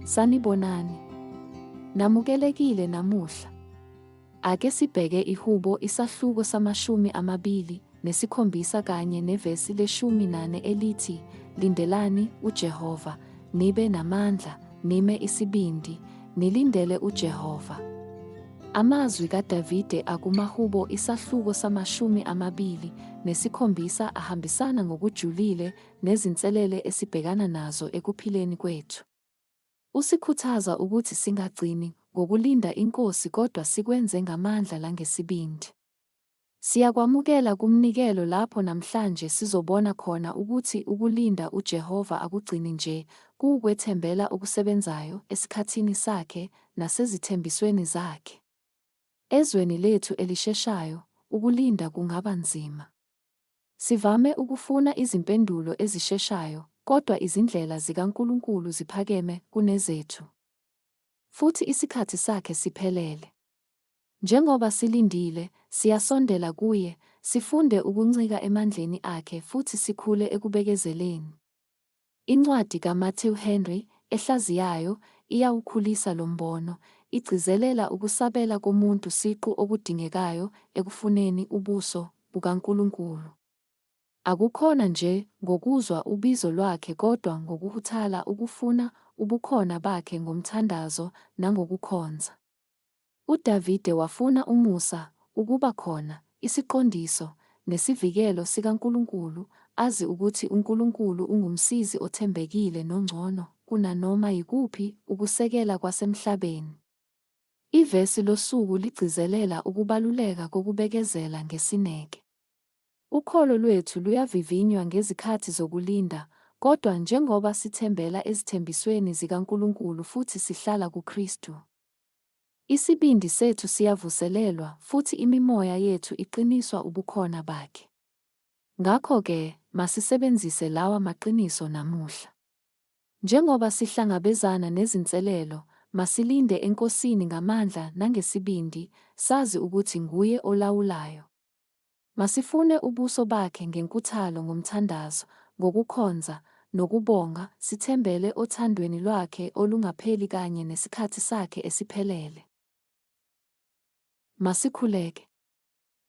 Sanibonani. Namukelekile namuhla. Ake sibheke iHubo isahluko samashumi amabili nesikhombisa kanye nevesi le-14 elithi, Lindelani uJehova, nibe namandla, nime isibindi, nilindele uJehova. Amazwi kaDavide akumaHubo isahluko samashumi amabili nesikhombisa ahambisana ngokujulile nezinselele esibhekana nazo ekuphileni kwethu. Usikhuthaza ukuthi singagcini ngokulinda iNkosi kodwa sikwenze ngamandla langesibindi. Siyakwamukela kumnikelo lapho namhlanje sizobona khona ukuthi ukulinda uJehova akugcini nje kuwukwethembela okusebenzayo esikhathini sakhe nasezithembisweni zakhe. Ezweni lethu elisheshayo, ukulinda kungaba nzima. Sivame ukufuna izimpendulo ezisheshayo, kodwa izindlela zikaNkulunkulu ziphakeme kunezethu. Futhi isikhathi sakhe siphelele. Njengoba silindile, siyasondela kuye, sifunde ukuncika emandleni akhe futhi sikhule ekubekezeleni. Incwadi kaMathewu Henry, ehlaziyayo, iyawukhulisa lo mbono, igcizelela ukusabela komuntu siqu okudingekayo ekufuneni ubuso bukaNkulunkulu. Akukhona nje ngokuzwa ubizo lwakhe kodwa ngokuhuthala ukufuna ubukhona bakhe ngomthandazo nangokukhonza. UDavide wafuna umusa, ukuba khona, isiqondiso, nesivikelo sikaNkulunkulu, azi ukuthi uNkulunkulu ungumsizi othembekile nongcono kunanoma yikuphi ukusekela kwasemhlabeni. Ivesi losuku ligcizelela ukubaluleka kokubekezela ngesineke. Ukholo lwethu luyavivinywa ngezikhathi zokulinda, kodwa njengoba sithembela ezithembisweni zikaNkulunkulu futhi sihlala kuKristu, isibindi sethu siyavuselelwa futhi imimoya yethu iqiniswa ubukhona bakhe. Ngakho-ke, masisebenzise lawa maqiniso namuhla. Njengoba sihlangabezana nezinselelo, masilinde eNkosini ngamandla nangesibindi, sazi ukuthi nguye olawulayo. Masifune ubuso bakhe ngenkuthalo ngomthandazo, ngokukhonza, nokubonga, sithembele othandweni lwakhe olungapheli kanye nesikhathi sakhe esiphelele. Masikhuleke.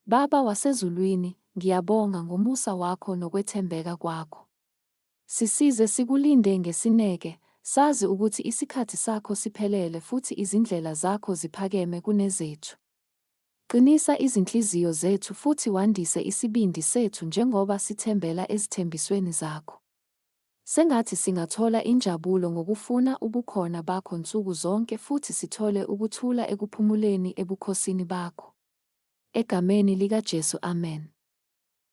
Baba wasezulwini, ngiyabonga ngomusa wakho nokwethembeka kwakho. Sisize sikulinde ngesineke, sazi ukuthi isikhathi sakho siphelele futhi izindlela zakho ziphakeme kunezethu. Qinisa izinhliziyo zethu futhi wandise isibindi sethu njengoba sithembela ezithembisweni zakho. Sengathi singathola injabulo ngokufuna ubukhona bakho nsuku zonke futhi sithole ukuthula ekuphumuleni ebukhosini bakho. Egameni likaJesu, amen.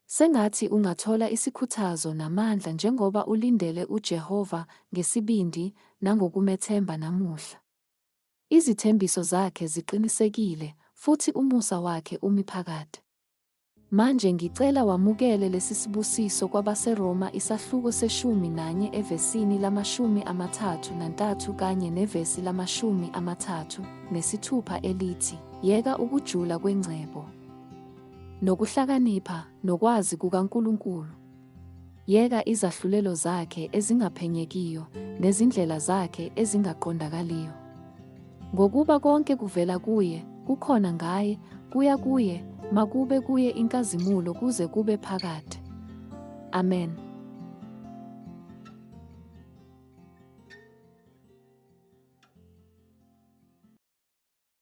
Sengathi ungathola isikhuthazo namandla njengoba ulindele uJehova ngesibindi nangokumethemba namuhla. Izithembiso zakhe ziqinisekile, futhi umusa wakhe umi phakade. Manje ngicela wamukele lesi sibusiso kwabaseRoma isahluko se-11 evesini lama-33 kanye nevesi lama-36 elithi, yeka ukujula kwengcebo, nokuhlakanipha, nokwazi kukaNkulunkulu. Yeka izahlulelo zakhe ezingaphenyekiyo, nezindlela zakhe ezingaqondakaliyo. Ngokuba konke kuvela kuye, kukhona ngaye, kuya kuye, makube kuye inkazimulo kuze kube phakade. Amen.